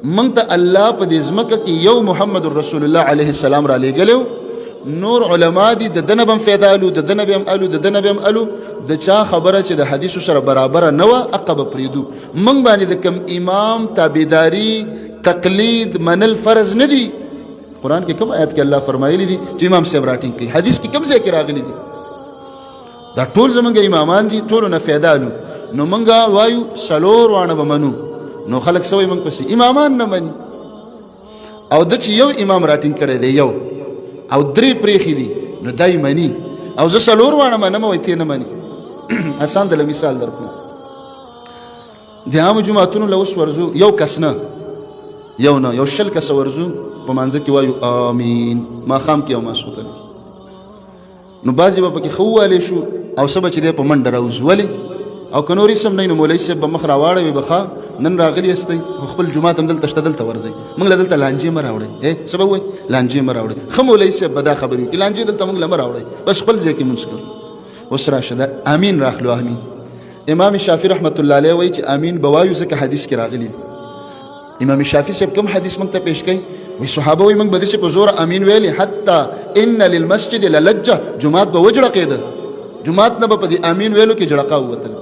منگ تا اللہ پا دی زمکہ کی یو محمد رسول اللہ علیہ السلام را لے گلے نور علماء دی ددن بم فیدا الو ددن بم الو ددن بم الو د چا خبره چې د حدیث سره برابر نه و عقب پریدو منگ باندې د کم امام تابعداری تقلید منل فرض نه دی قرآن کې کوم آیت کې الله فرمایلی دي چې امام صاحب راټینګ کوي حدیث کې کوم ځای کې راغلی دي دا ټول زمونږ امامان دي ټولو نه فایده الو نو مونږ وایو څلور واړه به منو نو خلک سوی مونږ پسې امامان نه مني او د چې یو امام راټینګ کړی دی یو او درې پریخي دي نو دای مني او زه څلور واړه منم وایي ته نه مني آسان دله مثال درکوم د عامو جوماتونو له اوس ورځو یو کس نه یو نه یو شل کسه ورځو په مانځه کې وایو آمین ماښام کې او ماسخوتن کې نو بعضې به پکې ښه ووالی شو او څه به چې دی په منډه راوځو ولې او که نور اسم نه نو مولوي صاحب به مخ راواړوي به ښه نن راغلي یاستئ خپل جومات هم دلته شته دلته ورځئ موږ له دلته لانجې مه راوړئ څه به ووایي لانجې مه راوړئ ښه مولوي صاحب به دا خبرې وکړي لانجې دلته موږ له مه راوړئ بس خپل ځای کې مونځ کوو اوس راشه دا امین راخلو امین امام شافعي رحمت الله علیه وایي چې امین به وایو ځکه حدیث کې راغلی دی امام شافعي صاحب کوم حدیث موږ ته پیش کوي وی صحابه وی موږ به داسې په زور امین ویلي حتی ان للمسجد للجه جومات به وجړقېده جومات نه به په دې امین ویلو کې جړقه ووتل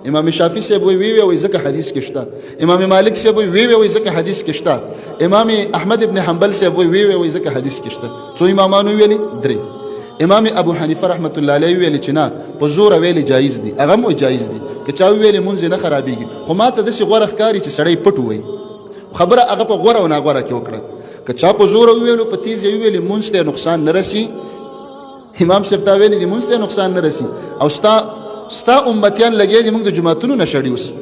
امام شافعي صاحب وی وی ځکه حدیث کې شته امام مالک صاحب وی وی ځکه حدیث کې شته امام احمد ابن حنبل صاحب وی وی ځکه حدیث کې شته څو امامانو ویلي درې امام ابو حنیفه رحمت الله علیه ویلي چې نه په زور ویلي جایز دي هغه مو جایز دي که چا ویلي مونځ نه خرابېږي خو ما ته داسې غوره ښکاري چې سړی پټ ووایي خبره هغه په غوره او ناغوره کې وکړه که چا په زور ویلو په تیز ویلي مونځ ته نقصان نه رسي امام صاحب تا ویلي دي مونځ ته نقصان نه رسي او ستا امتیان لګیا دي موږ د جوماتونو نه شړي اوس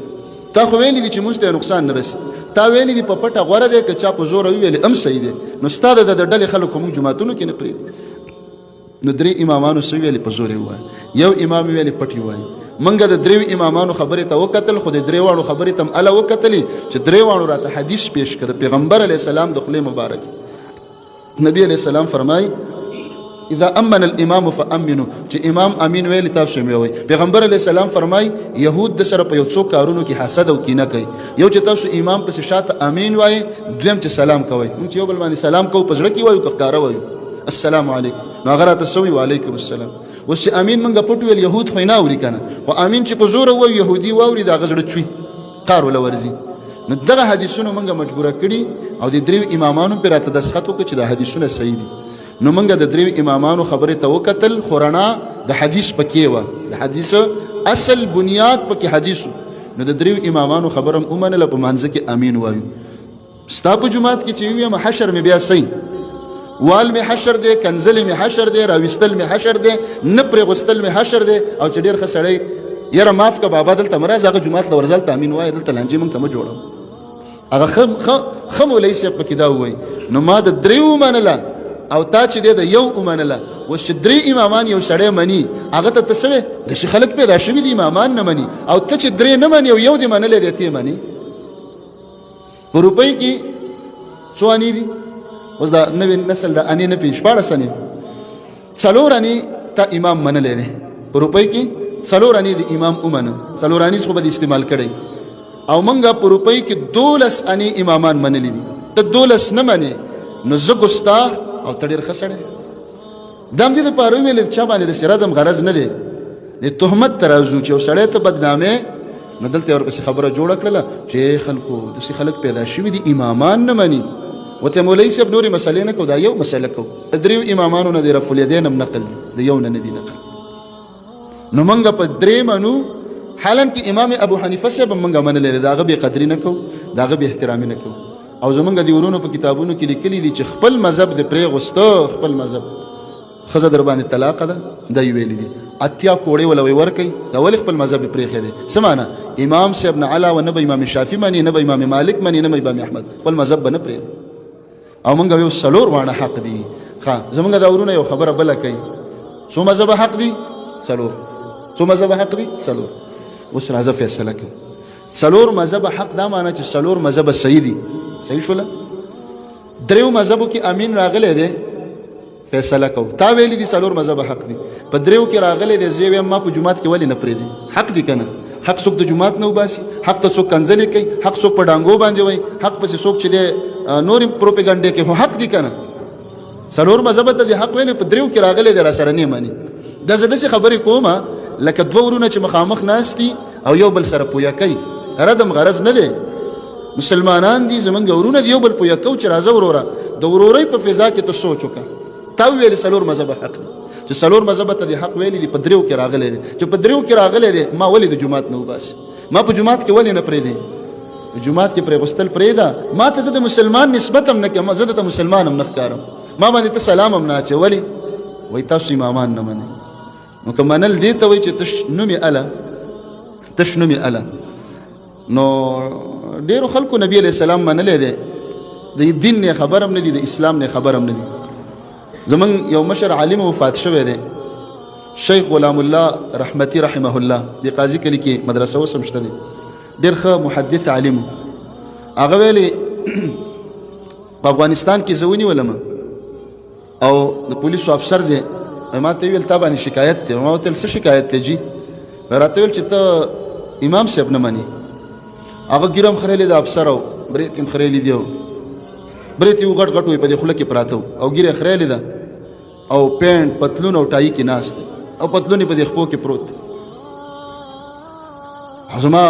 تا خو ویلي دي چې مونځ ته نقصان نه رسي تا ویلي دي په پټه غوره دی که چا په زور ویلي هم صحیح دی نو ستا د ډلې خلکو موږ جوماتونو کې نه پرېږدي نو درې امامانو څه ویلي په زور یې ووایي یو امام ویلي پټ یې ووایي منګه د درې امامانو خبرې ته وکتل خو د درې واړو خبرې ته هم اله وکتلې چې درې واړو راته حدیث پیش کړه پیغمبر علیه السلام د خولې مبارک نبی علیه السلام فرمایي اذا امن الامام فامنوا چې امام امین ویلی تاسو یې ووایي پیغمبر علیه السلام فرمایي یهود د سره په یو څو کارونو کې حسد او کینه کوي یو چې تاسو امام پسې شاته امین وایي دویم چې سلام کوئ موږ چې یو بل باندې سلام کوو په زړه کې وایو که ښکاره وایو السلام علیکم نو هغه راته څه وایي وعلیکم السلام اوس چې امین منګه پټ ویل یهود خو یې نه اوري که نه خو امین چې په زوره ووایو یهودي واوري د هغه زړه چوي قار وله ورځي نو دغه حدیثونو منګه مجبوره کړي او د دریو امامانو پرې راته دسخط وکړه چې دا حدیثونه صحیح دي نو منګه د دریو امامانو خبرې ته وکتل خو رڼا د حدیث پکې وه د حدیث اصل بنیاد پکې حدیثو نو د دریو امامانو خبره هم ومنله په مانځه کې امین وایو ستا په جومات کې چې ویم حشر مې بیا صحیح وال می حشر دی کنزل می حشر دی راوستل می حشر دی نه پرې غستل می حشر دی او چې ډېر ښه سړی یاره معاف که بابا دلته مه راځه هغه جومات له ورځه هلته امین وایه دلته لانجې موږ ته مه جوړوه هغه ښه مولوي صاحب پکې دا ووایي نو ما د درې ومنله او تا چې دی د یو ومنله اوس چې درې امامان یو سړی مني هغه ته ته څه وې داسې خلک پیدا شوي دي امامان نه مني او ته چې درې نه مني او یو دې منلی دی ته یې مني په روپۍ کې څو انې دي اوس دا نوی نسل د انې نه پېږي 14 انې څلور انې ته امام منلی دی په روپۍ کې څلور انې د امام ومنه څلور انیز خو به د استعمال کړی او موږ په روپۍ کې 12 انې امامان منلی دي ته 12 نه منې نو زه ګستاخ او ته ډېر ښه سړی دا هم دې دپاره وویل چا باندې د سرت هم غرض نه دی د تهمت ته راځو چې یو سړی ته بدنامې نو دلته یې ورپسې خبره جوړه کړله چې خلکو داسې خلک پیدا شوي دي امامان نه مني وته مولوي صاحب نورې مسلې نه کو دا یو مسله کو د دریو امامانو نه د رفع الیدین هم نقل دی د یو نه نه دي نقل نو موږ په درې منو حالا کې امام ابو حنیفه صاحب هم موږ منلی دی د هغه بې قدري نه کوو د هغه بې احترامي نه کوو او زمونږ د ورونو په کتابونو کې لیکلي دي چې خپل مذهب د پرېغوسته خپل مذهب ښځه در باندې طلاقه ده دا یې ویلي دي اتیا کوړې وله ورکوي دا ولې خپل مذهب یې پرېښی دی څه معنی امام صاحب نه علاوه نه به امام شافعي مني نه به امام مالک مني نه به امام احمد خپل مذهب به نه پرېږدي او موږ یو څلور واړه حق دي ښه زمونږ د ورونه یو خبره بله کوي څو مذهب حق دي څلور څو مذهب حق دي څلور اوس راځه فیصله کوو څلور مذهب حق دا معنی چې څلور مذهب صحیح دي صحیح شوله دریو مذهبو کې امین راغلی دی فیصله کوو تا ویلی دي څلور مذهب حق دي په دریو کې راغلی دی زه وایم ما په جومات کې ولې نه پرېږدي حق دي که نه حق څوک د جماعت نه وباسي، حق ته څوک کنځلې کوي، حق څوک په ډانګو باندې وای، حق پسې څوک چې د نورې پروپاګاندا کوي، خو حق دي کنه. څلور مذهب ته د حق ویل په دریو کې راغلي دی، را سره نه مانی. دا زه داسې خبرې کومه لکه دوه ورونه چې مخامخ ناست دي او یو بل سره پویا کوي. ردم غرض نه دی، مسلمانان دي زمونږ ورونه دي، یو بل پویا کو چې راځه وروره د ورورۍ په فضا کې ته سوچ وکړه. تا ویل څلور مذهب حق دي، چې څلور مذهب ته د حق ویلي دي په دریو کې راغلی دی. چې په دریو کې راغلی دی ما ولې د جماعت نه وباسي؟ ما په جماعت کې ولې نه پرېږدي؟ جماعت کې پرېغوستل پرېږده. ما ته د مسلمان نسبت هم نه کوم، زه د مسلمان هم نه ښکارم، ما باندې ته سلام هم نه اچولې. وایي تاسو امامان نه منئ. نو که منل دې ته وایي چې تش نومې اله، نو ډېرو خلکو نبي علیه السلام منلی دی، د دین نه خبر هم نه دي، د اسلام نه خبر هم نه دي. زمونږ یو مشر عالم وفات شوی دی، شیخ غلام الله رحمتی رحمه الله، د قاضي کلي کې مدرسه اوس هم شته دی، ډېر ښه محدث عالم. هغه ویلې په افغانستان کې زه ونیولم او د پولیسو افسر دی، ما ته ویل تا باندې شکایت دی. ما ورته ویل څه شکایت دی جي؟ راته ویل چې ته امام صاحب نه منې. هغه ګیره هم خریلې د افسر او برېت هم خریلې دی، برېت یې غټ غټ وي په دې خوله کې پراته او ګیره یې خریلې ده او پینټ پتلون او ټایي کې ناست دی او پتلون یې په دې خپو کې پروت دی. زما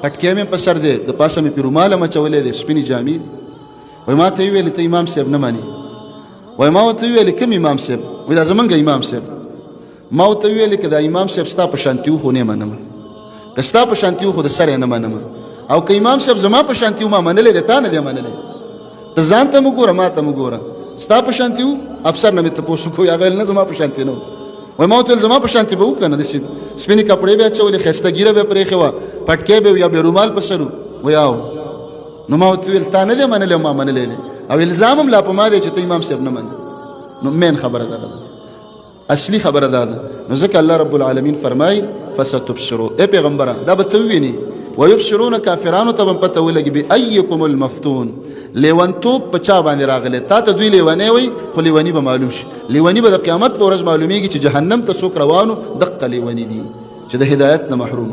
پټکۍ مې په سر دی، د پاسه مې پې رومال هم اچولی دی، سپینې جامې دي. وایي ما ته یې ویلې ته امام صاحب نه منې؟ وایي ما ورته ویلې کوم امام صاحب؟ وایي دا زمونږ امام صاحب. ما ورته ویلې که دا امام صاحب ستا په شانتي و خو نه منم، که ستا په شانتي و خو د سره نه منم، او که امام صاحب زما په شانتي و ما منلی دی تا نه دی منلی. ته ځان ته مو ګوره ما ته مو ګوره، ستا په شانتي و افسر نه مې تپوس وکړو، هغه ویل نه زما په شانتي نه و. وایي ما ورته ویل زما په شانتي به و که نه، داسې سپینې کپړې به اچولې، ښایسته ګیره به پرېښې وه، پټکۍ به یا به رومال په سر و. وایي او نو ما ورته ویل تا نه دی منلی او ما منلی دی، او الزام هم لا په ما دی چې ته امام صاحب نه منې. نو مین خبره دغه ده، اصلي خبره دا ده. نو ځکه الله رب العالمین فرمایي فستبصروا، ای پیغمبره دا به ته ووینې، ویبصرون کافرانو ته به پته ولګي بأیکم المفتون، لیونتوب په چا باندې راغلی. تا ته دوی لیونی وایي خو لیوني به معلوم شي، لیوني به د قیامت په ورځ معلومیږي چې جهنم ته څوک روانو دقه لیوني دي چې د هدایت نه محروم.